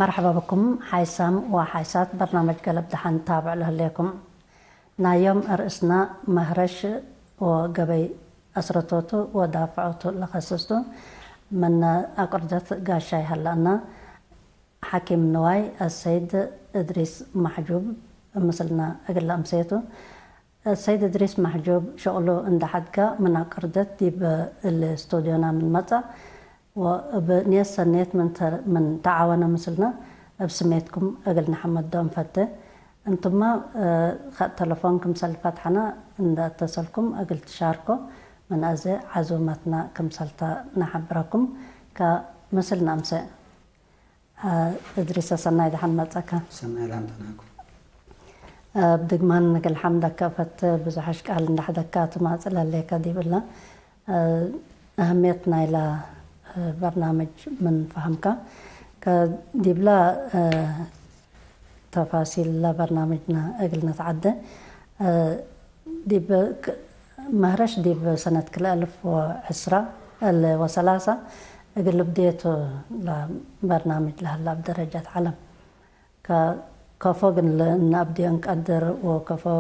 مرحبا بكم حيسام وحيسات برنامج قلب دحن تابع له لكم. نايوم رئيسنا مهرش وقبي أسرتوتو ودافعوتو لخصصتو من أقردت قاشاي هلأنا حكيم نواي السيد إدريس محجوب مثلنا أقل أمسيتو. السيد إدريس محجوب شغله عند حدك من أقردت دي بالاستوديونا من مطا وبنيس سنيت من تعاون مثلنا بسميتكم أقل نحمد دوم فتة انتم ما خد تلفونكم سلفات حنا عند اتصلكم أقل تشاركوا من أزي عزومتنا كم سلطة نحبركم كمثلنا أمسي إدريس سناي دحن مطاكا سناي لعنتناكم بدقمان نقل حمدك فت بزحش قال نحدك ما أصلا لك دي بالله أهميتنا إلى برنامج من فهمك كديبلا تفاصيل برنامجنا أقل نتعدى ديب مهرش ديب سنة كل 1013 أقل بديته لبرنامج لهلا بدرجة علم كفوق نبدي نقدر وكفو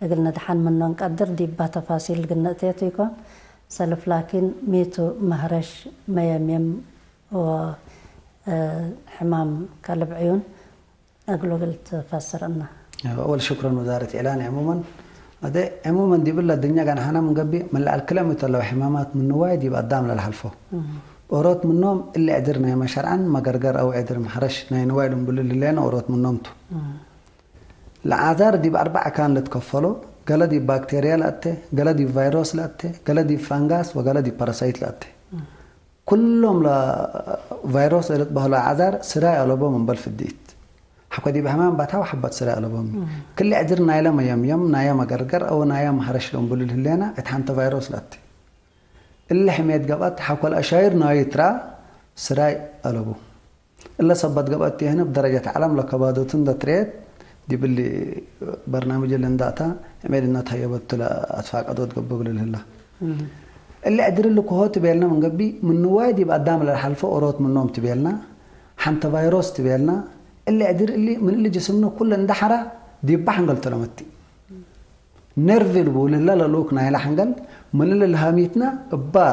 أقل ندحن منه نقدر ديب تفاصيل قلنا تيتيكو سلف لكن ميتو مهرش ميميم وحمام كلب عيون أقول قلت فسرنا. أول شكرا وزارة إعلان عموما عموما دي بالله الدنيا كان حنا من قبل من الكلام يطلعوا حمامات من نوايد يبقى قدام للحلفه. أوروت منهم اللي قدرنا يا مشرعا ما قرقر أو قدر محرش نوايد بقول اللي أنا أوروت منهم تو. العذار دي بأربعة كان لتكفلوا قلدي بكتيريا لأته قلدي فيروس لأته قلدي فانغاس وقلدي باراسايت لأته كلهم لا فيروس اللي بهلا عذار سراء لبوا من بل في الديت حكوا دي بهمان بتاع حبت سراء لبوا كل عذر نايلا ما يم نايا ما قرقر أو نايا ما حرش لهم بقول اللي أنا اتحنت فيروس لأته اللي حميت قبض حكوا الأشاير نايترا سراء لبوا إلا صبت قبضت هنا بدرجة علم لكبادوتن دتريت دي باللي برنامج اللي نداتا عمل إنها تهيبت لا أتفاق أدوات قبل لله اللي أدري لكم هو تبيلنا من قبل من نوايد يبقى قدام للحلفة أوروت منهم تبيلنا حنت فيروس تبيلنا اللي أدري اللي من اللي جسمنا كل اندحرة دي بحنقل تلمتي نرفل بقول الله للوك نايل حنقل من اللي هاميتنا با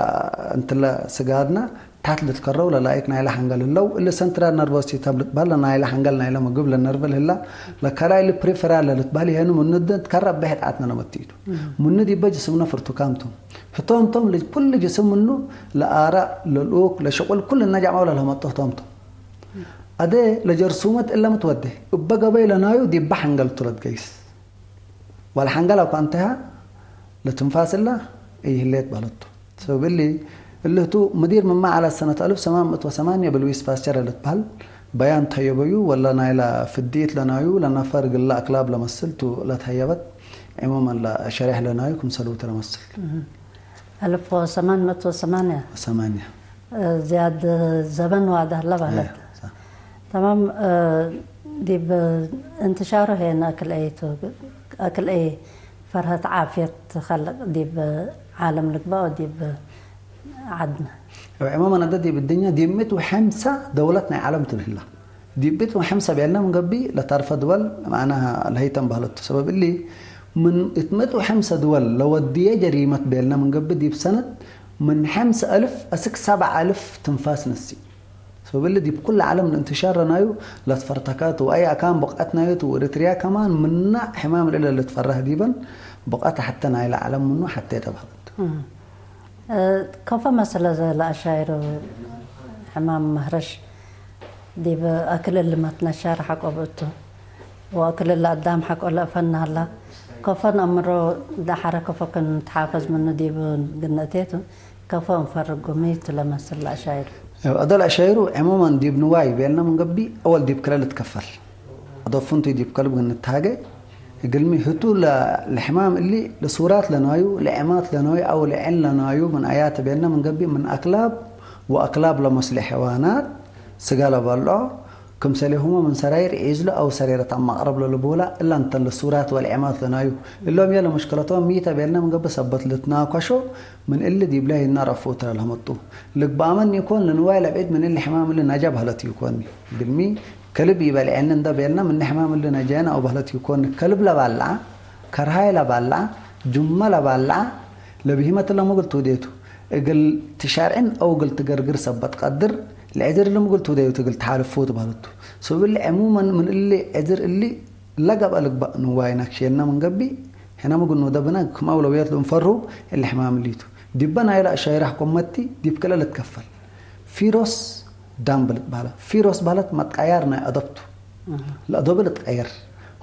أنت لا سجادنا تحت لتكرر ولا لايك نايل حنقل اللو اللي سنترال نرفوسي تابلت بالا نايل حنقل نايل ما قبل النرفل هلا لكراي اللي بريفرال لتبالي هنا من ند تكرر بحث عتنا نمتيتو من ندي بجسمنا فرتكامتم فتومتم لكل جسم منه لآراء للوك لشغل كل النجع مولا لهم التهتمتم أده لجرسومة إلا متوده بقى بيلا نايو دي بحنقل ترد جيس والحنقل أو كانتها لتنفاس الله إيه اللي تبالطه سو باللي اللي هو مدير من على سنة 1908 بالويس باستر اللي تبال بيان تهيبيو ولا نايلا في الديت لنايو لنا فرق الله أكلاب لمسلتو لا تهيبت عموما لا شريح لنايو كم سلوت لمسل 1808 زياد زبن وعده لا بلد تمام دي بانتشاره هنا أكل أي فرهة عافية خلق دي بعالم الكبا ودي عدنا عموما أنا دي بالدنيا دي مت وحمسة دولتنا عالم تلهلا دي بيت وحمسة بيعلنا من قبل لتعرف دول معناها الهيتم بهلت سبب اللي من اتمت وحمسة دول لو الدية جريمة بيعلنا من قبل دي بسنة من 5000 أسك 7000 تنفاس نسي سبب اللي دي بكل عالم الانتشار نايو لتفرتكات وأي أكان بقعتنا يتو إريتريا كمان منا حمام اللي تفرها ديبا بقعتها حتى نايل عالم منه حتى يتبهلت كيف مسألة زي الأشاعر حمام مهرش دي بأكل اللي ما تنشر حق أبوته وأكل اللي قدام حق ولا فن هلا كيف نأمره ده حركة فكن تحافظ منه دي بجنتيته كيف نفرق ميت لما مسألة الأشاعر هذا الأشاعر عموما دي بنواي بيننا من قبل أول دي بكلا تكفل أضافنتي دي بكلا بجنة حاجة قلمي هتو لحمام اللي لصورات لنايو لعمات لنايو أو لعن لنايو من آيات بيننا من قبل من أكلاب وأكلاب لمصلح حيوانات سقالة بالله كم سليهما من سراير عزلة أو سريرة أما أقرب للبولة إلا أنت الصورات والعمات لنايو اللهم يلا مشكلتهم ميتا بيننا من قبل سبت لتناقشوا من اللي دي بلاي النار فوت لهم الطو لك بأمن يكون لنوايل بعيد من اللي حمام اللي نجابها لتيكوني قلمي كلب يبالي عندنا ده بيلنا من حمام اللي نجينا أو بهلت يكون كلب لبالع كرهاي لبالع جمة لبالع لبهيمة اللي ما قلت وديته قل تشارعن أو قلت تقرقر سبت قدر العذر اللي ما قلت وديته قلت حالف فوت بهلته سو اللي عموما من اللي عذر اللي لقب ألق بقى نواينك شيلنا من قبي هنا ما قلنا ده بنا كم أولويات لهم فروا اللي حمام ليته ديبنا إلى شايرح قمتي ديب كلا لتكفل فيروس دامبل بالا فيروس بالت ما تغيرنا أدبته لا أدب لتغير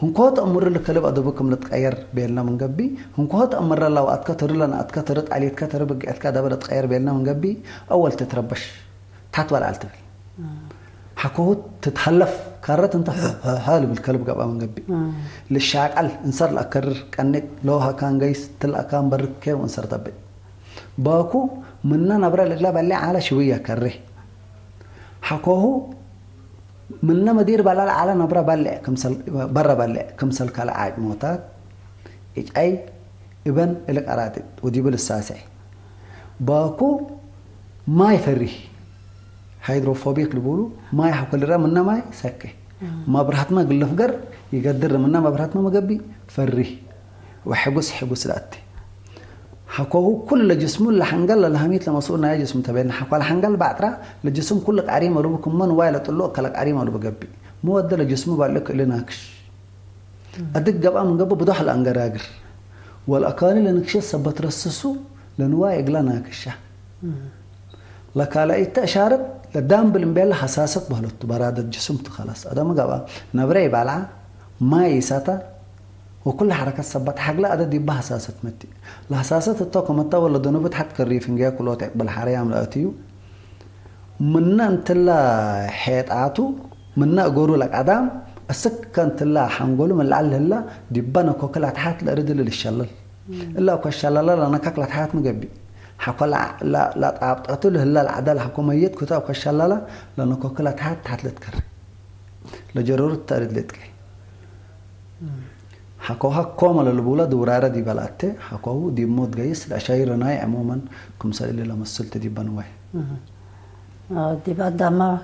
هم كوت أمر الكلب أدبكم لتغير بيننا من قبي هم كوت أمر لو أتكتر لنا أتكترت عليه أتكتر بقى أتكتر لتغير بيننا من قبي أول تتربش تحت ولا علتبل حكوت تتحلف كارت انت حال بالكلب قبل من قبي للشاقل انصر الأكرر كأنك لوها كان جيس تل كان برك كيف انصر تبي باكو مننا نبرة الإغلاب اللي على شوية كره حكوه مننا مدير بالله على نبرة بالله كمسل برا بالله كمسل كلا عاج موتات أي ابن إلك أرادت ودي بالساسع باكو ما يفريه هيدروفوبيك لبولو ما يحكوا لنا منا ما يسكه ما برهتنا قل فقر يقدر منا ما برهتنا ما قبي فريه وحبس لاتي حكوه كل جسمه لحنقل لهميت لما صورنا يا جسم تبين حكوا لحنقل بعترا لجسم كل قريم لو بكم من وايل طلوا كل قريم لو بقبي مو ود لجسمه بالك لناكش ادق قبا من قبل بدوح الانقراقر والاكاني لنكش سبت رسسو لنواي اقلناكشه لكالا إشارة لدام بالمبيل حساسة بهلت براد الجسم خلاص هذا ما قبا نبري بالع ما يساتا وكل حركة سبت حقلا هذا دي بحساسة متي الحساسة الطاقة متى ولا دنوبت حد كريفين جا كله تقبل حريام لاتيو منا انت لا حيط عاتو منا أقولوا لك عدام السكن تلا حنقوله من العل هلا دي بنا كوكلا تحت الأرض للشلل إلا كشلل لنا كوكلا تحت مجبي حقول لا أقتله هلا العدالة حكومية كتاب كشلالة لأنه كوكلا تحت لتكر لجرورة تارد لتكي حكوها كوما للبولة دورارة دي بلاتة حكوه دي موت جيس الأشاير ناي عموما كمسال اللي لما السلت دي بنوه دي بقدامه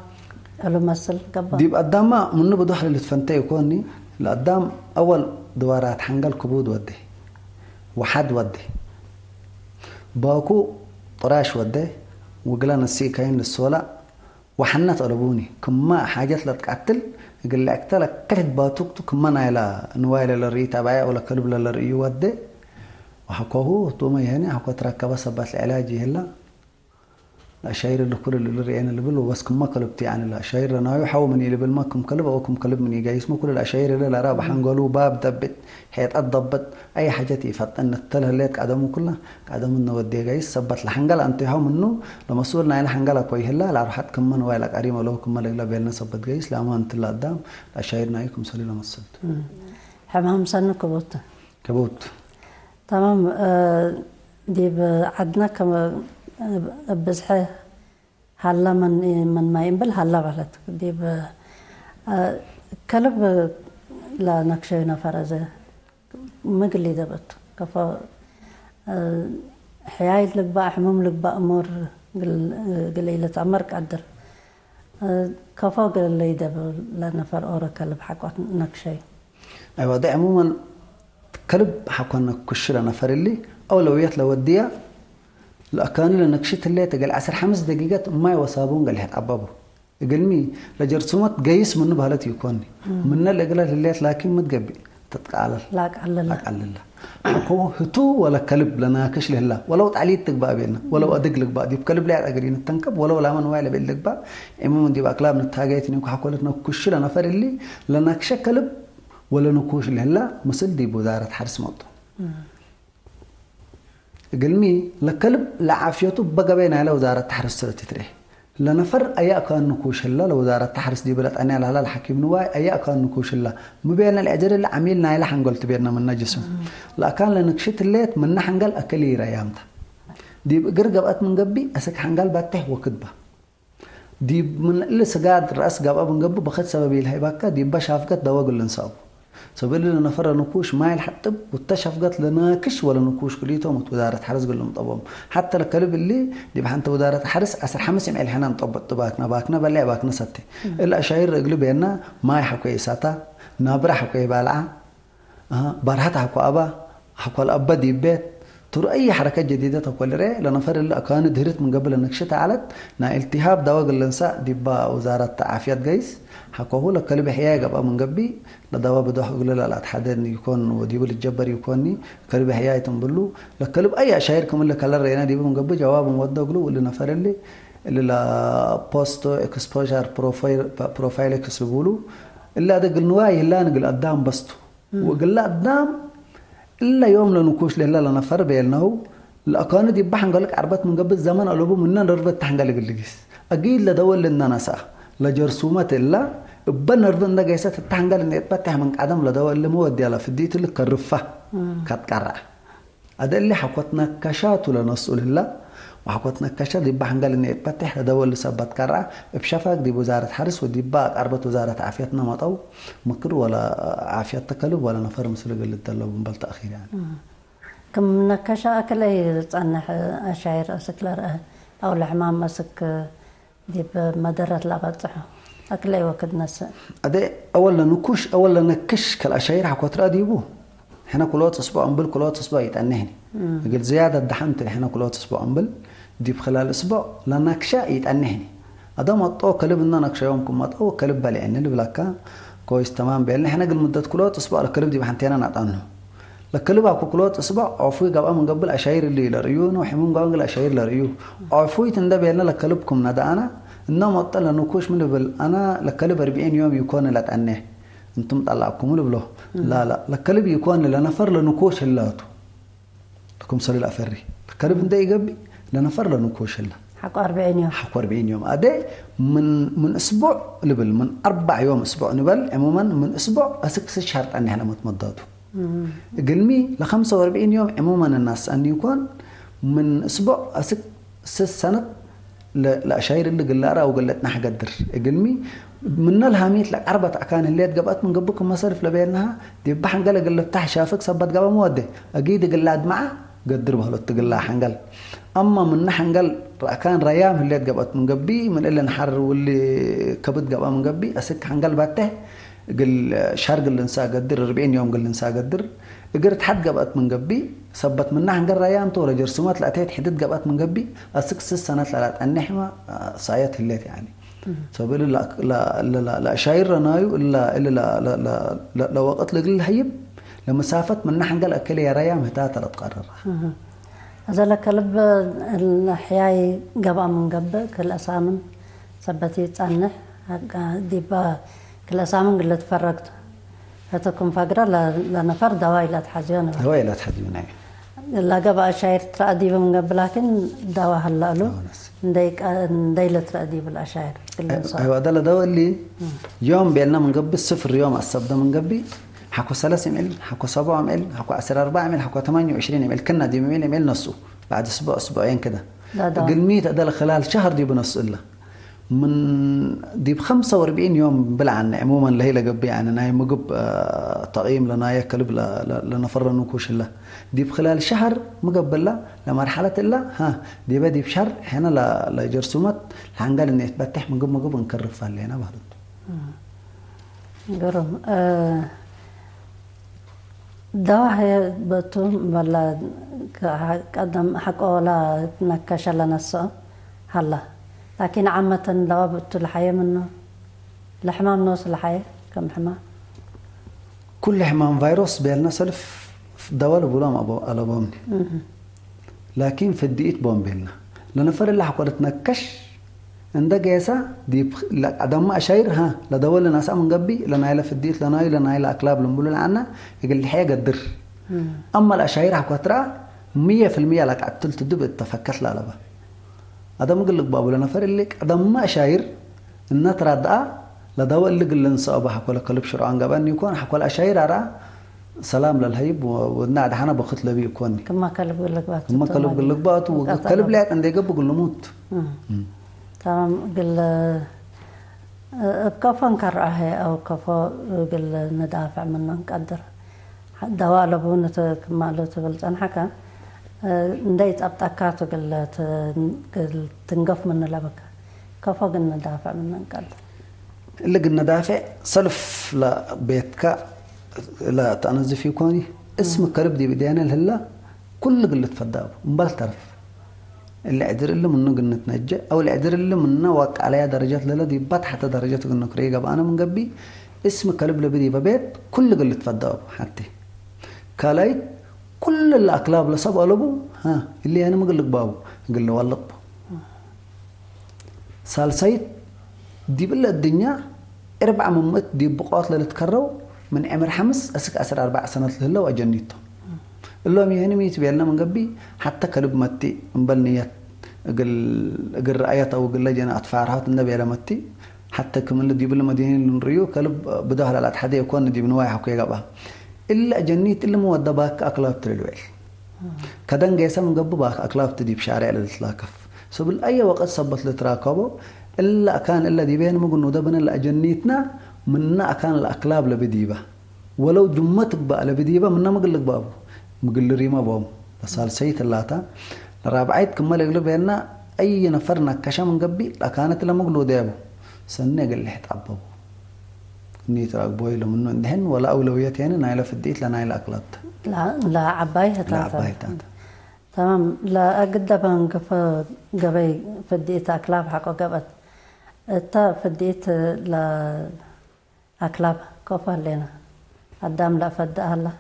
قالوا مسل قبل دي بقدامه منه بدوح اللي تفنتي يكوني لقدام أول دوارات حنقل كبود ودي وحد ودي باكو طراش وده وقلنا السيكاين للسولا وحنت قلبوني كما حاجات لا تقتل قال لك تلك كلت باتوك كما نايلا نوايل للريتا بايع ولا كلب للريو وده وحكوه توما يعني حكو تركب سبات العلاج هلا الأشاير اللي كل اللي رينا اللي بلو بس كم كلبتي عن الأشاير أنا يحاول من اللي بالما كم كلب أو كم كلب من يجي اسمه كل الأشاير اللي لا رابح نقولوا باب دبت حيت أضبط أي حاجة يفتن التله اللي قدمه كله قدم إنه ودي جاي سبت الحنجل أنت هاو منه لما صورنا إلى حنجل كويه هلا لا راحت كم من ويلك قريم ولا كم من لا بيلنا سبت جاي لا ما أنت لا قدام الأشاير نايكم سلي لما صلت حمام سن كبوت تمام دي عدنا كم بزحه هلا من ما ينبل هلا بلت دي كلب لا نكشينا فرزه مقلي دبت كفا حياة لقبا حموم لقبا أمور قليلة عمر قدر كفا قليلة دب لا نفر أورا كلب حقوة نكشي أيوة ده عموما كلب حقوة نكشي نفر اللي أولويات لودية الأكان اللي نكشت اللي تقل 10 دقيقة ما يوصابون قال هتعببه قال مي لجرسومات قيس منه بهالتي يكوني من اللي قال الليل لكن متقبي تتقال لاك الله حكوه هتو ولا كلب لنا كش لله ولو تعليت تقبا بينا ولو أدق لك بقى دي بكلب لا أقرين التنكب ولو لا من وايل بيلك بقى إمام دي بأكلام نتاجيتني وحكولت نكش لنا فر اللي لنا كش كلب ولا نكوش لله مسل دي بودارة حرس موت قلمي لكلب لعافيته بقى بين على وزارة تحرس تتريه لنفر أيا كان نكوش الله لو وزارة تحرس دي بلد أنا على الحكيم نواي أيا كان نكوش الله مبين الأجر اللي عميلنا إلى حنقول تبينا من نجسم لا كان لنكشت الليت من حنقل أكلي ريامته دي قرقبت من قبي أسك حنقل بته وكذبه دي من اللي سجاد رأس قبا من قبو بخد سببي الهيبكة دي بشافكت دواء قل نصاب سبيل لنا فرا نكوش ما يلحطب والتشف قط لنا كش ولا نكوش كليتهم وزارة حرس قال لهم طبهم حتى الكلب اللي دي بحنت وزارة حرس أسر حمس يمعل حنا نطبط باكنا بلع باكنا ستي الأشاعر قلب ينا ما يحكوا إساتا نابرة حكوا بالعة برهت حكوا أبا حكوا الأب دي بيت ترى أي حركة جديدة تقول رأي لنا فر اللي كان دهرت من قبل النكشة علت نا التهاب دواء الإنساء دي وزارة عافية جيس حكوه لك كلب حياة قبل من قبل لدواء بدو حقول لا لا تحدد يكون وديبل الجبر يكوني كلب حياة تنبلو لكلب أي أشاعر كم اللي كلا رأينا ديبل من قبل جواب مودع قلو اللي نفر اللي لا بوست إكسبوجر بروفايل كسبولو إلا ده قلنواي إلا نقل قدام بستو وقل لا قدام إلا يوم لنكوش لله لنفر بينه الأكان دي بحن قالك عربت من قبل زمان قلبوا مننا نربط تحنقل قلقيس أكيد لدول لنا نسا لجرسومة إلا بنربط نجاسات التحنقل إن يتفتح من عدم لدول اللي مودي على فديت اللي كرفة كتكرع هذا اللي حقتنا كشات لنسأل الله وحقتنا كشات دي بحن قال إن يتفتح لدول اللي سبت كرع بشفاك دي وزارة حرس ودي باك عربت وزارة عافيتنا ما طو مكر ولا عافية تكلب ولا نفر مثل قلة الله بنبل تأخير يعني كم نكشة أكله تصنح أشاعر أسكلر أو الحمام مسك دي بمدرة لابطحه أكله وقت ناس أده أولا نكوش أولا نكش كالأشاعر حكوت رأديبو حنا كلوات أسبوع أنبل كلوات أسبوع يتأنهني قلت زيادة دحمت حنا كلوات أسبوع أنبل دي بخلال أسبوع لنكشة يتأنهني هذا ما طو كلب إننا نكشة يومكم ما طو كلب بالي إن اللي بلاكا كويس تمام بيلنا حنا قل مدة كلوات أسبوع الكلب دي بحنتينا نعطانه لكلب أكو كلوات أسبوع عفوي قبل من قبل أشاعر اللي لريون وحمون قبل الأشاعر لريو عفوي تندب يلنا لكلبكم ندانا إنما طلع نكوش من بل أنا لكلب 40 يوم يكون لا تأنيه أنتم طلعكم ولا بلو لا لكلب يكون لنفر لنكوش اللاتو لكم صلي الأفري الكلب ده يجبي لنفر لنكوش الله حقوا 40 يوم حقوا 40 يوم أده من أسبوع لبل من 4 يوم أسبوع نبل عموما من أسبوع أسكس شهر أن إحنا متمضادو قلمي ل 45 يوم عموما الناس أن يكون من أسبوع أسكس سنة لأشاعر اللي قلارة وقلتنا حقدر قلمي من الهاميت لك 4 أكان اللي تقبأت من قبلكم مصارف لبينها دي بحن قال قلتها شافك سبت قبا مودة أكيد قلاد معه قدر بهلو تقلا حنقل أما من حنقل كان ريام اللي تقبأت من قبي من اللي نحر واللي كبت قبا من قبي أسك حنقل باته قل شهر قل نسا قدر 40 يوم قل نسا قدر قرت حد قبأت من قبي سبت من حنقل ريام طول جرسومات لأتيت حدد قبأت من قبي أسك 6 سنوات لأت النحمة صايت الليت يعني سبيل لا شاير رنايو إلا لو وقت لقل هيب لمسافة من حنقل أكل يا ريام هتا تقرر هذا لكلب الحياة قبا من قبل كل أسامن سبتي تصنح ديبا كل أسامن قلت فرقت هتكون فقرة لنفر دواء لا تحزيون دواء لا تحزيون لا قبا أشاعر ترأدي من قبل لكن دواء هلا له نديلة ترأدي بالأشاعر أيوة ده الدواء اللي يوم بيلنا من قبل 0 يوم السبت من قبل حكوا 3 مل حكوا 7 مل حكوا 4 مل حكوا 28 مل كنا دي مل نصه بعد أسبوعين كده قلميت ده خلال شهر دي بنص إلا من دي ب 45 يوم بلعن عموما اللي هي لقبي يعني ناي مقب طقيم لنا يكلب لنفر نكوش الله دي بخلال شهر مقبل لا لمرحلة الله ها دي بدي بشهر هنا لجرسومات هنقال إن يتفتح مقب نكرفها اللي هنا بهذا قرم دواء بتوم ولا قدم حق ولا نكش لنا الصا هلا لكن عامة دواء بتو الحياة منه الحمام نوصل الحياة كم حمام كل حمام فيروس بيلنا سلف دواء لبولام على بومني لكن في الدقيق بوم بيلنا لنفر اللي حقولت نكش عند جيسا دي عدم أشاير ها لدواء لنا سأمن قبي لنا إلى في الدقيق لنا إلى أكلاب لنبول عنا يقول الحياة قدر أما الأشاير حقوترا 100% لك عدتل تدب اتفكت لا لبا هذا مقول لك بابو لنفر اللي عدم ما أشاير إن تردأ لدواء اللي قل نصابه حقول قلب شرعان قبان يكون حقول أشاير أرى سلام للهيب ونعد حنا بخت لبي يكون كما كلب يقول لك بات كما كلب يقول لك بات وكلب لعت عندي قبل يقول له موت تمام قل بكفو نكرعه أو كفو قل ندافع منه نقدر دواء لبونة كمالو تبلت أنا حكا نديت أبتكاتو قل تنقف منه لبك كفو قل ندافع منه نقدر اللي قلنا دافع صلف لبيتك لا تنظف يكوني اسم كرب دي بدينا الهلا كل قلة فداب مبال طرف اللي عدر اللي منه قلنا نتنجى او اللي عدر اللي منه واقع عليها درجات للا دي بات حتى درجات قلنا كريقة انا من قبي اسم كرب لبدي ببيت كل قلة فداب حتى كالايت كل الاكلاب لصب قلبو ها اللي انا مقلق بابو قل له والله سالسيت دي بلا الدنيا 4 ممت دي بقات للتكرو من عمر 5 اسك 14 سنه لهلا واجنيته اللهم يعني ميت بيلنا من قبي حتى كلب متي مبلنيات قل رأيته وقل لجنا أطفارها النبي على متي حتى كمان دي بلا مدينة نريو كلب بدها على الأتحدي يكون دي بنوايا حكي قبها إلا جنيت إلا مودة باك أكلاب تلويل كدن جيسا من قبل باك أكلاب تدي بشارع للتلاكف سبل أي وقت صبت لتراكبه إلا كان إلا دي بين مقول ندبنا إلا جنيتنا منا كان الأكلاب لبديبة ولو جمتك بقى لبديبة منا مقول لك بابو مقول ريما بوم بس سيت اللاتا رابعيت كمل يقلب بيننا أي نفرنا كشا من قبي لكانت لما مقولوا ديابو سنة قال لي حتعبوا نيت راقبوي لمنه اندهن ولا أولويات يعني نايلة في الديت لا نايلة أكلات لا عباية لا عباية تمام لا أقدر بنقف قبي في الديت أكلاب حقو قبت تا في الديت لا أكلاب كوفا لنا قدام لا فدها الله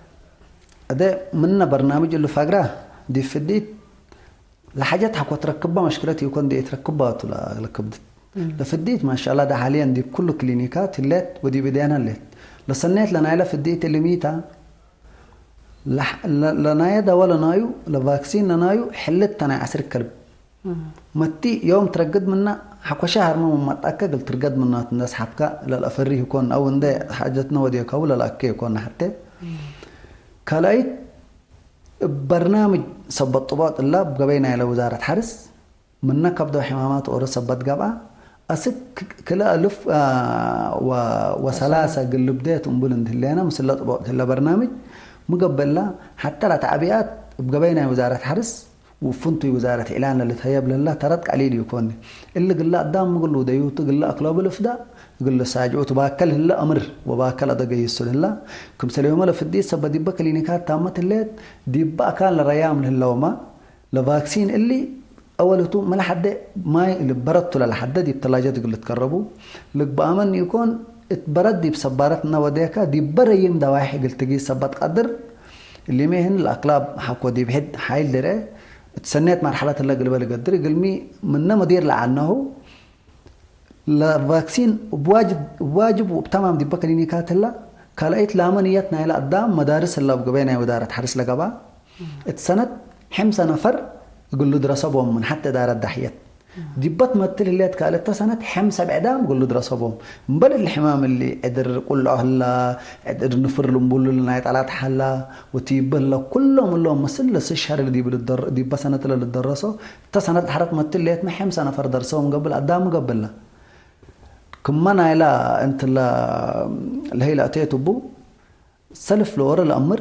هذا منا برنامج اللي فاقراه دي في الديت لحاجات حكوا تركبها مشكلتي يكون دي تركبها ولا لكبدت لفديت ما شاء الله ده حاليا دي بكل كلينيكات الليت ودي بدينا الليت لصنيت لنا في الديت اللي ميتا لنايا ده ولا نايو لفاكسين نايو حلت تنا عسر كلب متي يوم ترقد منا حكوا شهر ما متأكد قلت ترقد منا الناس حبكا للأفريه يكون أو ندي حاجتنا ودي كولا لا أكي يكون حتى كلايت برنامج سبط طباط اللاب قبينا إلى وزارة حرس منا كبدو حمامات أورا سبط قبعة أسك كلا ألف وثلاثة قل بداية أمبولند اللي أنا مسلط طباط اللي برنامج مقبل لا حتى لا تعبيات بقبينا وزارة حرس وفنتي وزارة إعلان اللي تهيب لله تردك عليه يكون اللي قل لا قدام مقول له ديوت قل لا أكلاب الفداء قل له ساجعوت باكل هلا أمر وباكل أدقى يسول هلا كم سليهم له في الدي سبب دي بكلينيكات تامة الليل دي كان لريام لهلا وما لفاكسين اللي أولته ما لحد ما اللي بردت لحد دي بتلاجات قل تقربوا لك بأمن يكون اتبرد دي بسبارتنا وديكا دي بريم دواحي قلت تجي سبت قدر اللي مهن الأكلاب حكوا دي بحد حايل دري تسنيت مرحلة اللي قلبها لقدر قلمي مننا مدير لعنه لا فاكسين بواجب وبتمام دي بكلينيكات هلا كلايت لامنيتنا الى قدام مدارس اللي بقبينا ودارة حرس لقبا اتسنت حمسة نفر يقول له درسوا من حتى دار الدحيات دي بتمثل اللي قالت سنة حمسة بعدام يقول له درسوا بل الحمام اللي قدر كل هلا قدر نفر لمبول لنا يطلعت حلا وتيبل كلهم اللهم مسل الشهر اللي دي بسنة اللي درسوا تسنة حرت مثل اللي ما حمسة نفر درسوا قبل قدام قبل لا كمانا إلى أنت اللي هي لأتيت بو سلف لورا الأمر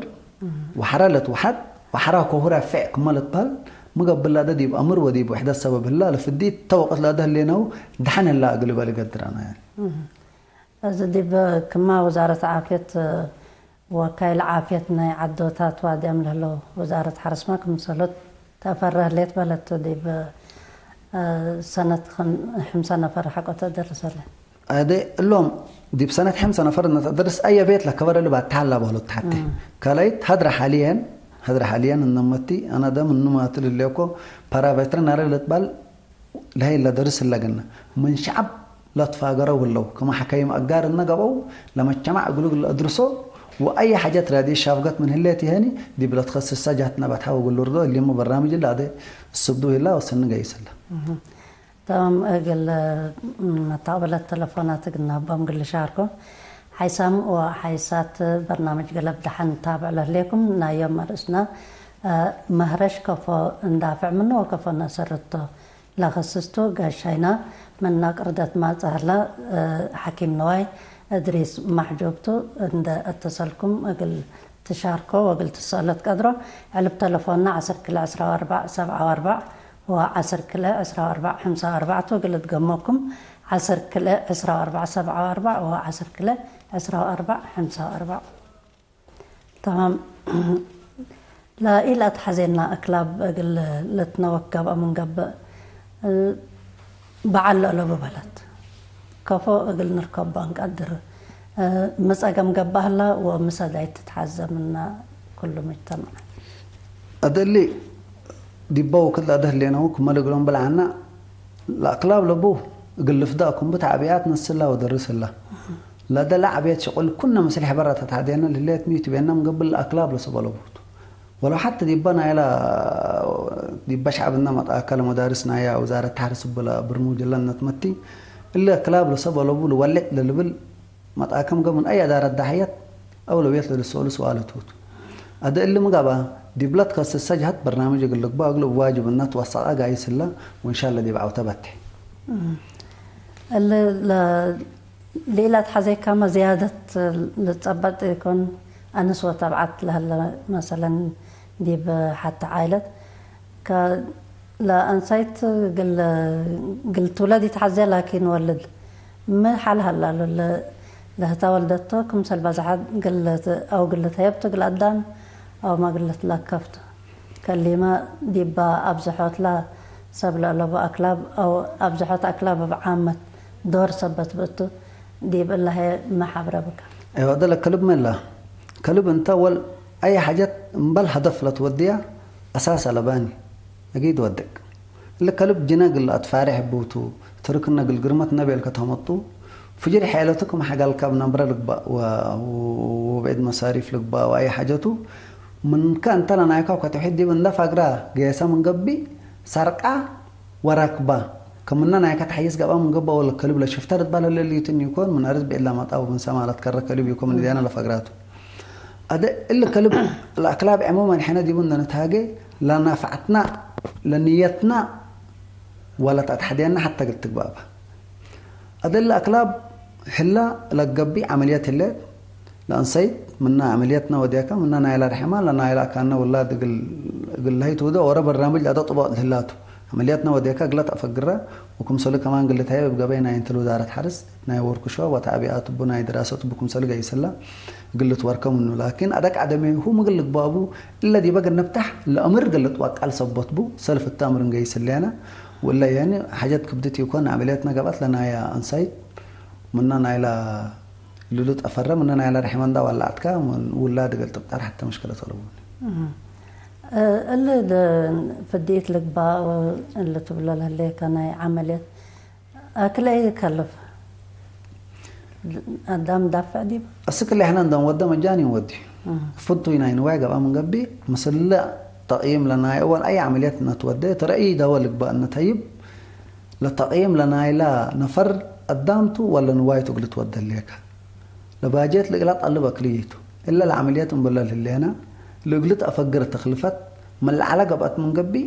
وحرالة وحد وحرا كهورا فع كمالت بال مقبل لا دي بأمر ودي بوحدة السبب الله لفديت توقت لا ده اللي نو دحن الله قلب لي قدر أنا يعني. دي كما وزارة عافية وكايل عافيتنا عدوتات وادي أمر له وزارة حرس ما كم سلط تفرح ليت بلد دي سنة 5 نفر حقه تدرس له. هذا اللهم دي بسنة 5 نفر نتدرس أي بيت لك كبر اللي بعد تعلى بهلو تحتي كلايت هدر حاليا النمتي أنا ده من نمات اللي يكو بارابتر نار اللي تبال لهي اللي درس اللي قلنا من شعب لا تفاجروا والله كما حكايم أجار النجابو لما اجتمع يقولوا اللي أدرسوا وأي حاجة ترادي شافقت من هلاتي هني دي بلا تخصص سجهتنا بتحاول يقول له اللي مو برنامج اللي هذا الصبدو الله وسن جايس الله. تمام أقل نتقابل التلفونات قلنا بقول شاركو حيسام وحيسات برنامج قلب دحن تابع له لكم نايم مرسنا مهرش كفو ندافع منه وكفو نسرته لخصستو قاشينا من نقردت ما تهلا حكيم نواي أدريس محجوبتو عند اتصلكم أقل تشاركوا وقل اتصالات قدرو على بتلفوننا 10 كلا 14 74 و10 كلا 14 54 وقل تقموكم 10 كلا 14 74 و10 كلا 14 54 تمام. لا إلا تحزينا أكلاب أقل لتنوكب من قب بعلق له ببلد كفو أقل نركب بانك قدر مسأقم قبهلا ومسأدعي تتحزى منا كل مجتمع أدلي ديباو كل أده اللي أنا وكم ملقلون بالعنا الأقلاب لبوه قل فداكم بتعبيات نسلا ودرس الله لا ده لعبيات شغل كنا مسلح برا تتعدينا اللي تميت بيننا مقبل الأقلاب لسبالبوت ولو حتى ديبانا إلى ديبا شعبنا متأكل مدارسنا يا وزارة حرس بلا برموج لنا تمتي إلا أقلاب لسبالبول ولك للبل متأكم قبل أي دار الدحيات أو لو يطلع السؤال سؤالته هذا اللي مقابا دي بلاد قصة سجهت برنامج يقول لك بأغلب واجب الناس توسع قايس الله وإن شاء الله دي بعو تبتح ليلة حزي كما زيادة لتثبت يكون أنس وتبعت لها مثلا دي حتى عائلة لا أنسيت قلت ولدي تحزي لكن ولد ما حالها لا لها ولدته كم سلبزعد قلت أو قلت هيبت قل قدام أو ما قلت لا كفت كلمة دي أبزحوت لا سبل لبو أكلاب أو أبزحوت أكلاب بعامة دور سبت بتو دي بالله ما حبره بك. أيوة ده لك كلب من الله كلب أنت أول أي حاجة مبل هدف لا توديها أساس لباني أكيد ودك اللي كلب جناق اللي أتفارح بوتو تركنا قل قرمت نبي الكتهمطو فجر حيلتكم حاجة الكاب نبرة لك بقى وبعد مصاريف لك بقى وأي حاجته من كان تلا نايكا وكتحد دي من دفع قرا جيسا من قبي سرقة وراكبة كمنا نايكا تحيز قبا من قبا ولا كلب لا شفترت بالا اللي يتن يكون من أرز بإلا ما طاو من سمالة كرة كلب يكون من ديانا لفقراته هذا اللي كلب الأكلاب عموما حنا دي بنا نتهاجي لا نفعتنا لنيتنا ولا تتحدينا حتى قلت بابا هذا الأكلاب حلا لقبي عمليات الليل لأنسيت منا عملياتنا وديكا منا نايلا رحمة لنا نايلا كأنه والله قل هاي تودا ورا برنامج أدا طبق الهلاتو عملياتنا وديكا قلت أفقرها وكم سلي كمان قلت هاي بقى بينا ينتلو دارة حرس ناي وركشوا وتعبئات بنا دراسات بكم سلي جاي سلا قلت وركم منه لكن أداك عدمي هو ما قلت بابو إلا دي بقى نفتح الأمر قلت وقع صبط بو سلف التامر جاي سلينا ولا يعني حاجات كبدت يكون عملياتنا قبلت لنا يا أنسيت منا نايلا لولت أفرّ منا نايلا رحمان دا ولا عتكا ولا قلت بتاع حتى مشكلة طلبوني اللي فديت لك بقى اللي تقول لها اللي كان عمليات أكل أي يكلف قدام دفع دي السكر اللي احنا ندم ودا مجاني ودي فضوا يناين واجب من قبي مثلا تقييم لنا أول أي عمليات نتودي ترى أي دواء لك بقى نتيب لتقييم لنا لا نفر قدامته ولا نوايته قلت ودي ليك لباجيت لقلت قلبك ليته إلا العمليات مبلل اللي أنا لقلت أفجر التخلفات ما العلاقة بقت من قبي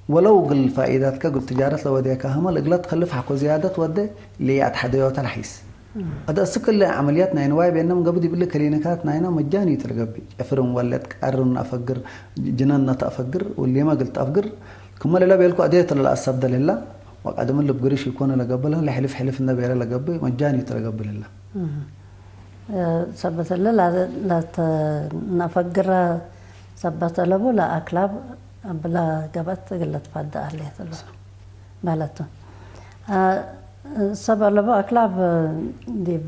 ولو قل فائدات كقول تجارة لو وديك هم لقلت خلف حقو زيادة ودي اللي أتحديوت الحيس هذا السكر اللي عملياتنا ينواي بينهم قبل يقول لك كلينيكاتنا هنا مجاني تلقبي أفرم ولدك أرن أفجر جنان أفجر واللي ما قلت أفجر كم لا بيلكو أديت للأسبب لله وقدم اللي بقريش يكون لقبله اللي حلف النبي لا لقبي مجاني تلقبل الله سبت الله لا نفجر سبت له لا أكلاب بلا قبت قلت فدا أهلي تلو بالته سبب له أكلاب دي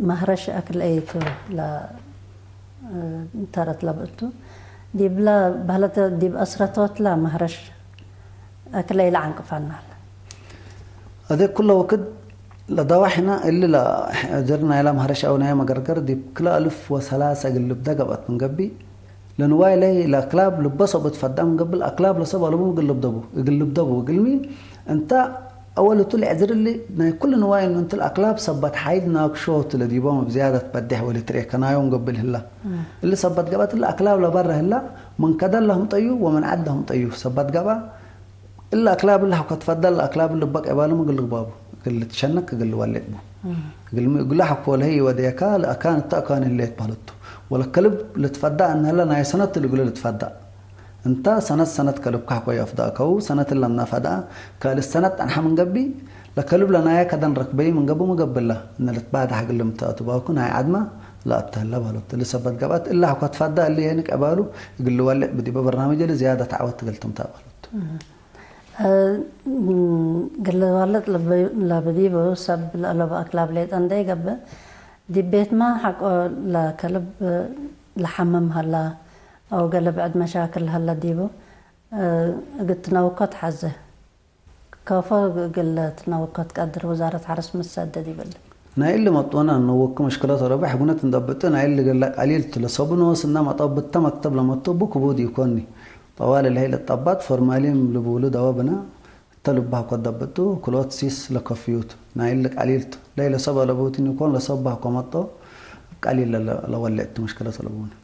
مهرش أكل أيتو لا ترت لبتو دي بلا بهلت دي بأسرتوت لا مهرش أكل أي لعنك فعنا هذا كله وقت لدواحنا اللي لا جرنا إلى مهرش أو نهاية مقرقر دي كلا 1003 قلب دقبت من قبي لنواي لي الأكلاب لبسوا بتفدى من قبل أكلاب لسبوا لبو قلب دبو قلمي أنت أول طلع عذر اللي كل نواي إنه أنت الأكلاب صبت حيدنا كشوت اللي ديبهم بزيادة بدح ولا تريك كنا يوم قبل هلا اللي صبت قبت الأكلاب لبره هلا من كدر لهم طيو ومن عدهم طيو صبت قبا إلا أكلاب اللي حكت تفضل أكلاب اللي بق عبالهم قل بابو قل تشنك قل ولد بو قل حكوا له وديكا أكان التأكان اللي تبالته ولا كلب اللي تفضل أن هلا ناي سنة اللي يقول اللي تفضل أنت سنة كلب كحكوا يفضاك أو سنة اللي نافدا قال السنة أنحى من قبي لكلب لنا يا كذا ركبي من قبل ما قبل له إن اللي تبعد حق اللي متأتوا باكون هاي عدمة لا أبتهلا بالوت اللي سبت قبات إلا حكوا تفضل اللي هناك أبالو يقول له ولد بدي ببرنامج اللي زيادة تعود قلتم تابالوت قال له ولد لبدي بوسب لبا أكلاب ليت عندي قبل دي بيت ما حق لكلب لحمم هلا أو قال بعد مشاكل هلا ديبو قلت نوقت حزه كافة قلت نوقت قدر وزارة عرس مسدد يبل نايل اللي مطونا نوك مشكلة ربح قلنا تندبت نايل اللي قال لك قليل تلصبنا وصلنا مطبت مكتب لما تطبق كبودي يكوني طوال الليل الطبات فورمالين لبولو دوابنا تلبها قد دبتو كلوت سيس لكفيوت نايل لك قليل ليلة صبا لبوتين يكون لصبها قمطو قليل لولعت مشكلة لبوني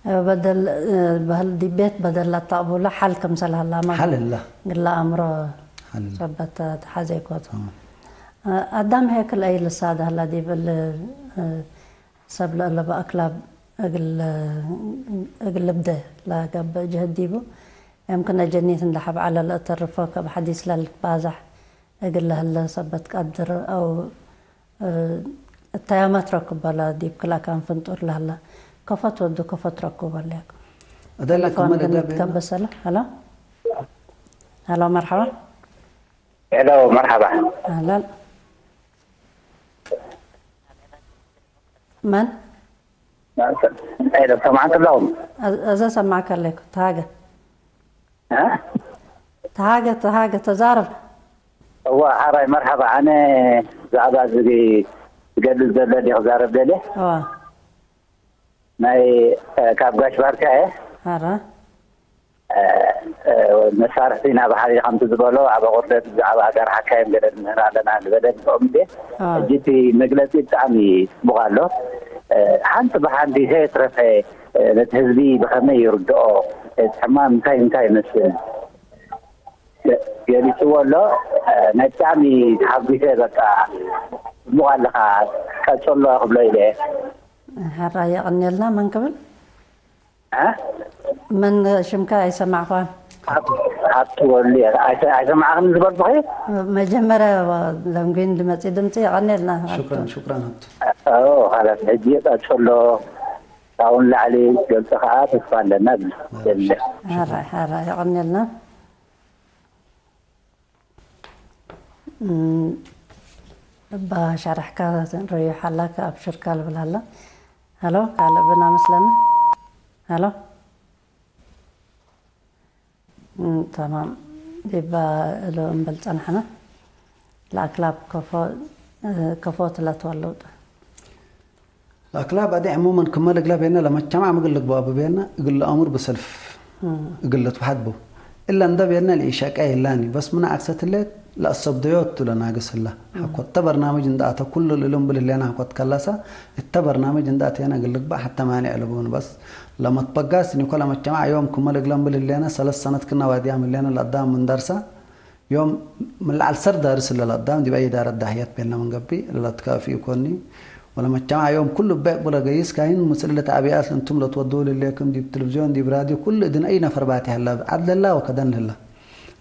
بدل دي بيت بدل لا طابو لا حل كمثل هلا ما حل الله قال له أمره ثبت حاجة كوت قدام هيك الأي لسادة هلا دي بال سبل الله بأكلاب أقل بده لا قب جهد ديبو يمكن جنيت لحب على الأطرفك بحديث للبازح أقل له هلا ثبت قدر أو التيامات ركب على ديب كلا كان فنطور له هلا كفت ودو كفت ركب عليك أدلك كان كبس هلا هلا مرحبا هلو مرحبا أهلا من؟ ايوه سمعت لهم إذا سمعك لك تهاجة ها؟ تهاجة تزارب هو حراي مرحبا أنا زعبا زي قبل زلدي غزارب دلي ماي كابغاش باركا هرا مسار فينا بحالي خمس زبالو عبا غرفة عبا أقر حكايم قدر نهرادنا البدن فأمدي جيتي مقلتي تعمي بغالو حانت بحاندي هي ترفي لتهزبي بخمي يردو حمام انتاي مسل يعني سوى له نتعمي حبي هي بكا مغالقة كالسول الله قبل إليه هرا يغني لنا من قبل؟ ها؟ من شمكا يسمع فان؟ هتقولي أسمع من زبال بخير؟ مجمرة لمقين لما تدمتي يغني لنا شكرا أوه خلاص هجيت أتقول له تعاون لعلي قلت خاطر فان لنا هرا يغني لنا بشرح كذا ريح لك أبشر كلب هلا هلو كلبنا مثلا هلو تمام يبقى لو انبلت أنحنا الأكلاب كفوت لا تولد الأكلاب هذه عموما كمال الأكلاب هنا لما اجتمع مقول لك بابا بينا يقول له أمر بسلف يقول له تحدبه إلا أن ده بينا الإشاك أي لاني بس من عكسة الليل لا الصبديوت ولا ناقص الله حكوا التبرنامج عندها كل اليوم باللي أنا حكوا تكلسة التبرنامج عندها أنا أقول لك بقى حتى مانع لبون بس لما تبقاس إني كل ما اجتمع يوم كمال الأقلام باللي أنا 3 سنوات كنا وادي عامل لنا القدام من درسه يوم من على السر دارس اللي القدام دي بأي دار الدهيات بيننا من قبي اللي تكافي يكوني ولما اجتمع يوم كله بقى بلا جيس كاين مسألة عبيات أنتم لا تودوا لليكم دي بتلفزيون دي براديو كل دين أي نفر باتي هلا عدل الله وكدن لله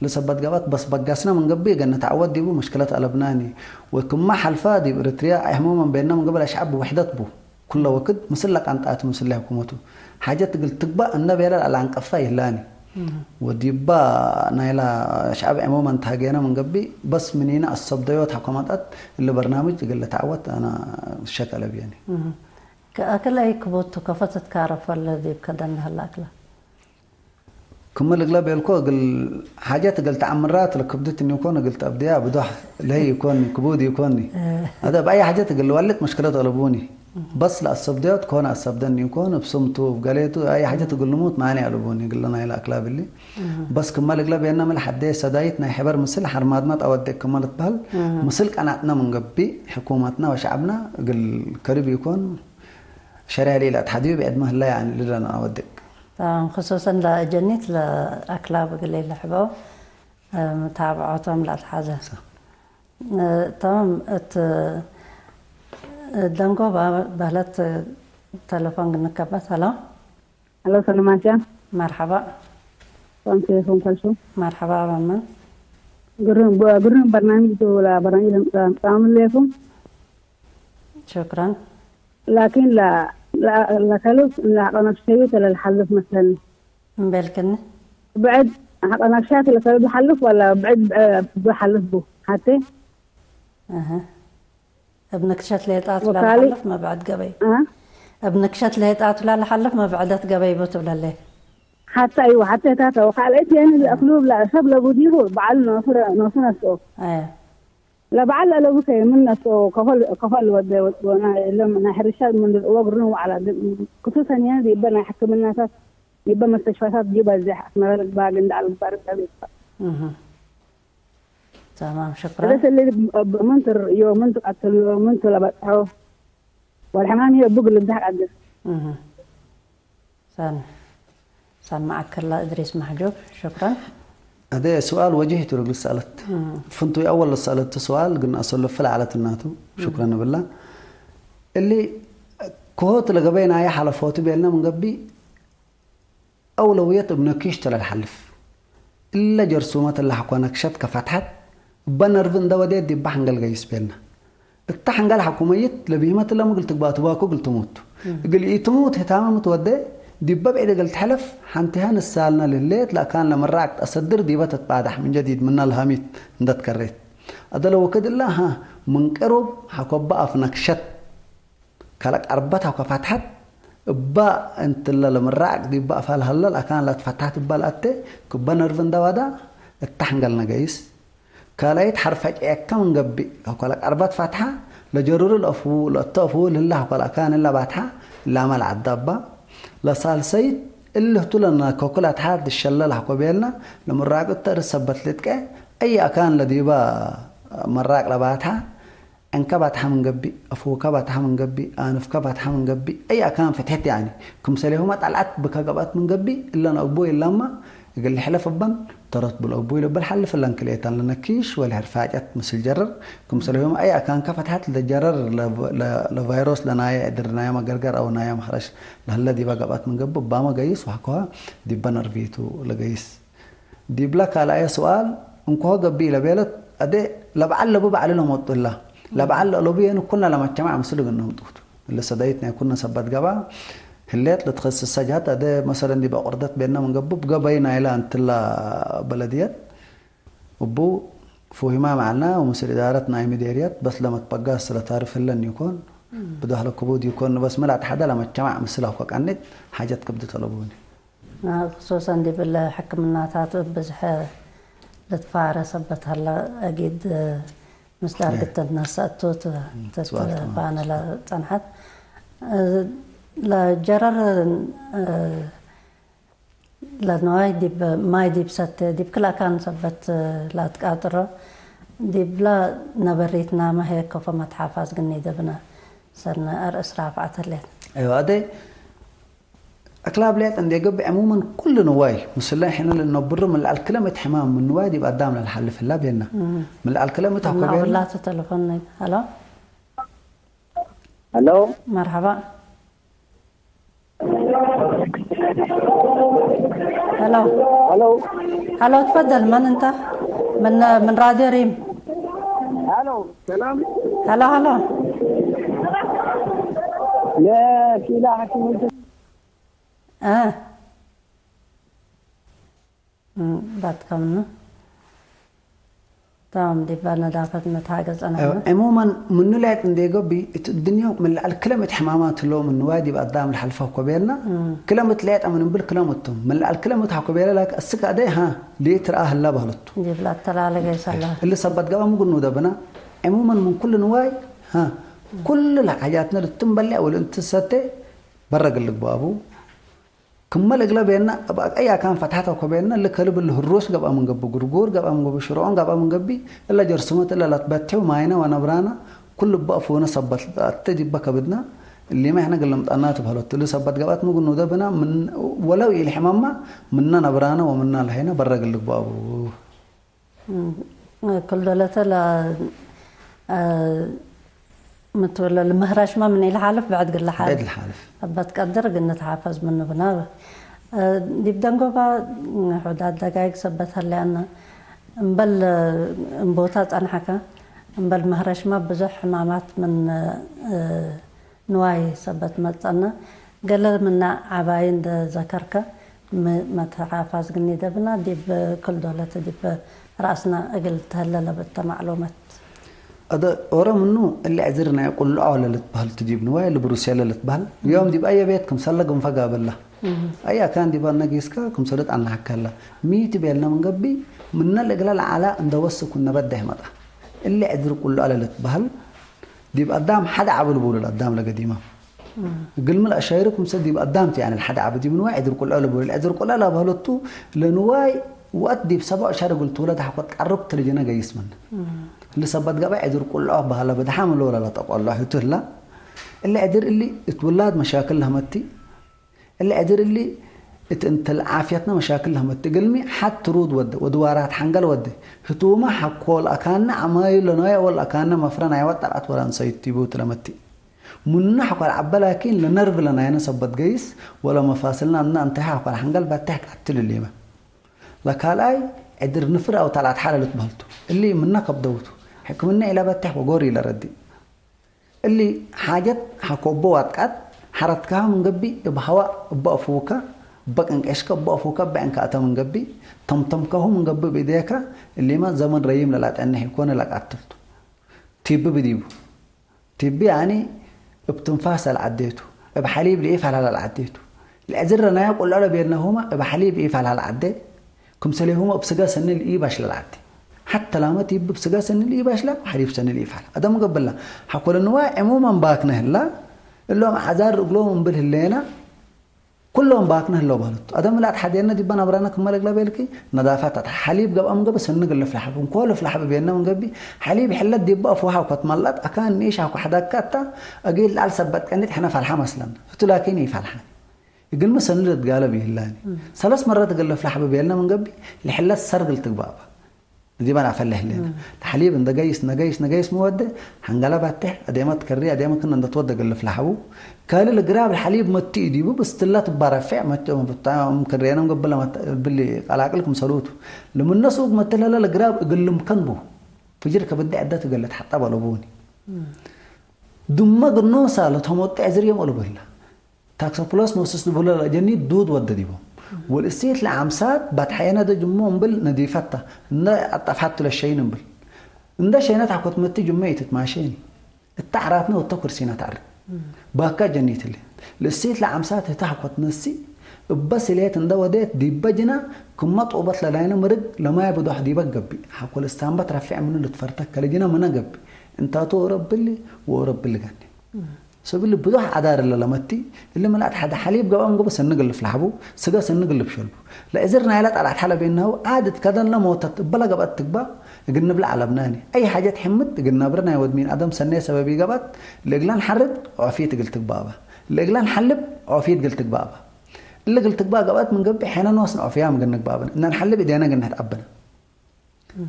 لسبت قبات بس بقاسنا من قبل قلنا تعود دي بو مشكلة قلبناني وكم ما حلفا دي بريتريا عموما بيننا من قبل أشعب وحدات بو كل وقت مسلك عن طاعة مسلح حكومته حاجات قلت تقبأ النبي على عن قفاي لاني وديبا نايلا شعب عموما تهاجينا من قبل بس منينا الصبديوت حكومات اللي برنامج قال تعود أنا الشكل بياني كأكل أي كبوت كفتت كارف ولا دي بكدن هالأكلة كمل الأغلب يلقوا قل حاجات قلت عمرات لكبدت إني يكون قلت أبديها بدوح لهي يكوني كبودي يكوني هذا بأي حاجات قل ولت مشكلة طلبوني بس لا الصبديات كون الصبدن يكون بصمته بقليته أي حاجة تقول نموت ماني قلبوني قل لنا إلى أكلاب اللي بس كمل الأغلب ينا من حدي سدايتنا حبر مثل حرماتنا أودك كملت بهال مثل قناتنا من قبي حكومتنا وشعبنا قل قريب يكون شرع لي لا تحدي بأدمه الله يعني لنا أودك خصوصا لجنيت لأكلاب قليل لحبه متابعتهم لا الحاجة تمام دنگو بهلت تلفون نكبت هلا هلا سلامات مرحبا كيفكم كلكم مرحبا من قرن برنامج ولا برنامج تعمل لكم شكرا لكن لا كلف لا نفسية للحلف مثلا بالكن بعد نفسيات اللي كانوا بيحلف ولا بعد بحلف به حتى ابنك شت ليطات ولا حلف ما بعد قبي ابنك شت ليطات ولا حلف ما بعدت قبي بوت ولا ليه حتى ايوه حتى تاتا وقالت يعني الاقلوب لا شب لبوديه بعل نصر سو لا بعل لو بكي من سو كفل وانا لما حرشات من الوقرن على خصوصا يعني يبقى حكم الناس يبقى مستشفيات جيبها زي حسنا لك باقي على البارد تمام شكرا بس اللي منتر يوم منتر قتل يوم منتر لبقعه والحمام هي بقول اللي بضحك عدس سامعك الله إدريس محجوب شكرا هذا سؤال وجهته لك سألت فنتو أول سألت سؤال قلنا أصل فلا على الناتو شكرا بالله اللي كوت لقبينا أي حلفوت بيننا من قبي أولوية ابنكيش تلا الحلف إلا جرسومات اللي حكوانك شت كفتحت بنرفن دودي دي بحنقل جايس بيننا التحنقل حكوميت لبيهمات اللي ما قلت باتو باكو قلت موت قل إيه تموت هتعمل متودي دي باب إذا قلت حلف حنتهان السالنا لليت لا كان لما راعت أصدر دي بتت بعدح من جديد من الهاميت ندت كريت هذا لو كده الله ها من قرب حكوبا في نكشت كلك أربتها وكفتحت با أنت اللي لما راعت دي بقى فالهلا لا كان لا تفتحت بالأتة كوبا نرفن دوادا التحنقل نجايس كلايت حرفك كم جبي كلك أربت فتحة لجرور الأفو الطافو لله كلا كان إلا باتها لا مال عدبا لصال سيد اللي هتولنا كوكلات حاد الشلال حكوبيلنا لما الراقد ترسبت لتك أي أكان لدي با مراق لباتها انكبتها من قبي أفو كبتها من قبي أنف كبتها من قبي أي أكان فتحت يعني كم سليهما طلعت بكجبات من قبي إلا أنا أبوي لما يقول لي حلف البن ترت بالأبوي لبل حلف اللي انكليتان لنا كيش والهرفاجات مثل جرر كم سليهما أي أكان كفتحت لجرر لفيروس لنايا درنايا ما جرجر أو نايا مخرج لهالذي بجبات من قبل باما جيس وحكوها دي بنر فيتو لجيس دي بلاك على أي سؤال انكوها قبي لبيلت أدي لبعل لبوب عليهم وط الله لبعل لبيه إنه كنا لما اجتمع مسلوق إنهم توت اللي صدايتنا كنا سبت جبا هلات لتخصص السجات أدي مثلا دي بقردت بيننا من قبل جبينا إلى أنت لا بلديات وبو فهما معنا ومسر إدارتنا أي مديريات بس لما تبقى سلا تعرف إلا إن يكون بدها الكبود يكون بس ملعت حدا لما اجتمع مسلا وقع عنت حاجات كبد طلبوني خصوصا دي بالحكم الناتات بزح لتفارس سبت هلا أكيد مصدر قلت الناس أتوت تتبعنا لا تنحت لا جرر لأنه ديب ما ديب ست ديب كلا كان سبت لا تقاطره ديب لا نبريتنا ما هيك فما تحافظ قني دبنا صرنا أرأس رافعة الليل أيوة هذا أكلاب ليت عندي قبل عموما كل نواي مثلا إحنا لأنه بر من الكلمة حمام من نواي دي قدام للحل في الله بيننا من الكلمة تحكي بيننا والله تلفوني هلا هلو مرحبا هلو هلو هلو تفضل من انت من راديو ريم هلو سلام هلا هلا لا كلا حكي بعدكم تمام دي بالنا دافت نتحاجز أنا عموما من نلعت عندي قبي الدنيا من الكلمة حمامات اللي من وادي بقدام الحلفة وقبيلنا كلمة لعت أمن بالكلمتهم من الكلمة حقبيلة لك السكة ده ها ليه تراه الله بهلته دي بلا ترى على جيس الله اللي صبت قبل مو قلنا ده بنا عموما من كل نواي ها كل الحاجات اللي تنبلع ولا انت ستة برا قلك بابو كمل أغلبنا أي كان فتحته وكبيرنا اللي كلب اللي هروس قبل من قبل جرجور قبل من قبل شرعون قبل من قبل إلا جرسمات إلا لا تبتعوا معنا ونبرانا كل بقفونا صبت تجيب بكبدنا اللي ما إحنا قلنا متأنات بهالوت اللي صبت قبات مو قلنا ده بنا من ولو الحمامة مننا نبرانا ومننا لهنا برا قلك بابو كل دولة لا متولى المهرش ما من الحالف بعد قل حالف بعد الحالف بتقدر قلنا تحافظ منه بنا دي بدنقوبا حداد دقائق سبتها لأن مبل مبوتات أنا حكا مبل مهرش ما بزح حمامات من نواي سبت متنا قال منا عباين ذكرك ما تحافظ قلني دبنا دي بكل دولة دي برأسنا قلت هلا لبت معلومات هذا ورا منه اللي عذرنا يقول له على لتبهل تجيب نواي اللي بروسيا لتبهل اليوم دي بأي بيتكم سلقهم فجأة بالله أي كان دي بالنا جيسكا كم سلط عنا حكلا ميت بيلنا من قبي منا الإجلال على أن دوس كنا بده مطع اللي عذر كله على لتبهل دي بقدام حدا عبد بقول القدام لقديمه قل من أشايركم سدي بقدامتي يعني الحدا عبد من واحد عذر كله على بقول العذر كله على بهلطو لنواي وأدي بسبع شهر قلت ولد حقت قربت لجنا جيس منه اللي صبت قبع عذر كله بهلا بده حامل ولا لا طب الله يتهلا اللي عذر اللي اتولد مشاكلها متي اللي عذر اللي انت عافيتنا مشاكلها متي قلمي حتى رود ودوارات حنقل ودي هتوما حقول أكاننا عمايل لنا ولا أكاننا مفرنا يوطلعت ولا نسيتي بوت لمتي من حقول عبا لكن لنرف لنا يعني صبت جيس ولا مفاصلنا أننا انتهى حقول حنقل بتحك عتل الليمة لكالاي عذر نفر أو طلعت حالة لتبهلته اللي منك بدوته حكمنا إلى بتح وجوري لردي اللي حاجات حكوبه واتقات حرتكها من قبي بهواء بأفوكا بقنك إشكا بأفوكا بعنك أتا من قبي تمتمكه من قبي بديكا اللي ما زمن ريم للا تأنه يكون لك أتلته تيب بديبو تيب يعني بتنفاس العديته بحليب ليه فعل على العديته الأزرنا يقول لا بينهما بحليب إيه فعل على العدي كم سليهما بسجا سن الإيه باش للعدي حتى لما تيب بسجا سن الإيه باش لا حليب سن الإيه فعل هذا مقبل له حقول إنه عموما باكنه لا اللي هم عذار رجلهم بالهلينا كلهم باكنه اللو بهلط ادم لا تحدينا دي بنا برانا كمال قلا بالكي نظافه حليب قب ام قب سن قل فلحب كل فلحب بيننا من قبي حليب حلت دي بقى فوها وكتملط اكان نيش اكو حدا كتا اجيل على سبت كنت احنا فلحه مثلا قلت لكن يفلحان يقول ما سنرد قال به الله ثلاث مرات قال فلحب بيننا من قبي لحلت سرقل تقبابا دي بنا فله لنا الحليب ده نجيس موده هنقلبها تحت اديمات كري اديما كنا نتوضى قال فلحبو قال القراب الحليب متي دي بس تلات برافع متى ممكن رينا قبل ما باللي على عقلكم سلوته لما الناس متى لا القراب قال لهم كنبو فجرك بدي عدات قال حتى بلبوني دم قنوسا لتموت عزريم ولا بالله تاكسو بلس موسس بولا جني دود ود ديبو والاستيت لعمسات بتحينا ده جمهم بال نديفته ان اتفحت للشيء نبل ان ده شينات حكوت متي جميت ماشيني التعراتنا والتكر سينا تعرف باكا جنيت لي الاستيت لعمسات تحكوت نسي بس ليت ان ده وديت دي بجنا كما طوبت للاينا مرق لما يبدو حد يبقبي حكول استنبت رفع من اللي تفرتك لجنا من قبي انت تو رب لي ورب اللي غني سبيل بدوح عدار اللي لمتي اللي ملأت حدا حليب قوام قبل سنقل في لحبه سجى سنقل بشلبه لا إزرنا عيلات على حلا بينه عادت كذا لنا موتت بلا قبت تقبا قلنا بلا على بناني أي حاجة تحمد قلنا برنا يود مين أدم سنة سببي قبت الإجلان حرد عفيت قلت بابا الإجلان حلب عفيت قلت بابا اللي قلت بابا قبت من قبل حين نوصل عفيام قلنا بابا إن نحلب إدينا قلنا أبنا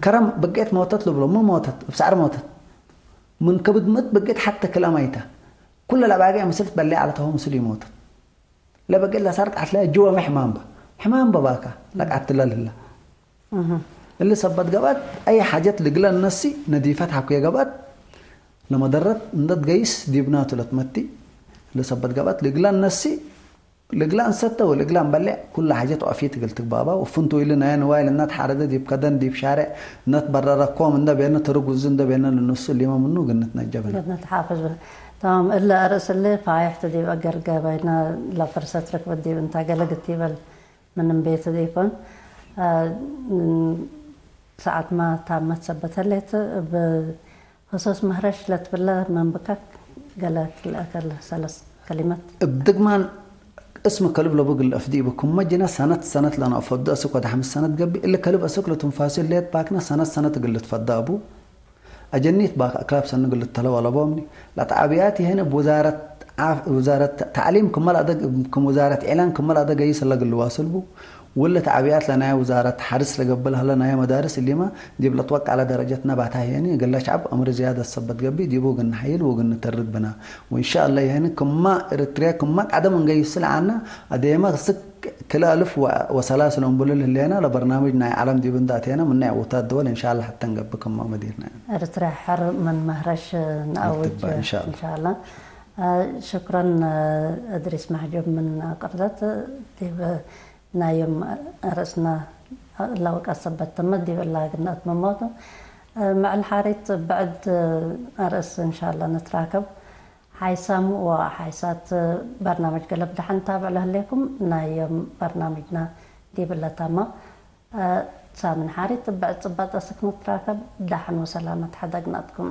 كرم بقيت موتت له مو موتت بسعر موتت من كبد مت بقيت حتى كلاميته كل لا باقي مسلت بلي على تهم مسلموت لا بقى لا صارت هتلاقي جوا حمام بباكا لك عت الله اللي صبت قبات اي حاجات لقلا النسي نظيفات حكوا يا قبات لما درت ندت جيس دي بناته لتمتي اللي صبت قبات لقلا النسي لقلا انسته ولقلا مبلع كل حاجات وقفيت قلت بابا وفنتوا لنا انا وايل النات حارده دي بكدن دي بشارع نت برا قوم ده بيننا ترقوا زنده بيننا النص اللي ما منه قلنا نجبنا قلنا تحافظ تمام إلا أرس اللي فايحت دي بقر قابينا لا فرصة ركبت دي بنت قلقتي بل من بيت ديكون ساعة ما تامت سبت الليت بخصوص مهرش لتبلا من بكك قالت الأكل ثلاث كلمات بدقمان اسم كلب لبق الأفدي بكم مجنا سنة لنا أفضل أسوق ده 5 سنة قبل إلا كلب أسوق لتنفاسل ليت باكنا سنة قلت فضا أبو أجنيت باك أكلاب سنة قلت تلو ولا بومني لا تعبياتي هنا بوزارة تعليم كمال أدق كم وزارة إعلان كمال أدق جيس الله قل واصل بو ولا تعبيات لنا وزارة حرس لقبلها لنا يا مدارس اللي ما جيب لتوقع على درجتنا بعتها يعني قال له شعب أمر زيادة السبت قبي جيبوا قلنا حيل وقلنا ترد بنا وإن شاء الله يعني كما إريتريا كما عدم نجي السلع عنا أديما سك كلا ألف وسلاسل أنبول اللي هنا لبرنامجنا عالم دي بنداتنا من نعوتات دول إن شاء الله حتى نقبل كما مديرنا إريتريا حر من مهرش نأوج إن شاء الله شكرا أدريس محجوب من قرضات نايم رأسنا لو كسبت تمدي ولا قلنا أتمموته مع الحارث بعد رأس إن شاء الله نتراكب حيسام وحيسات برنامج قلب دحن تابع له لكم نايم برنامجنا دي بالله تاما سامن حارث بعد صبات أسك نتراكب دحن وسلامة حدقناتكم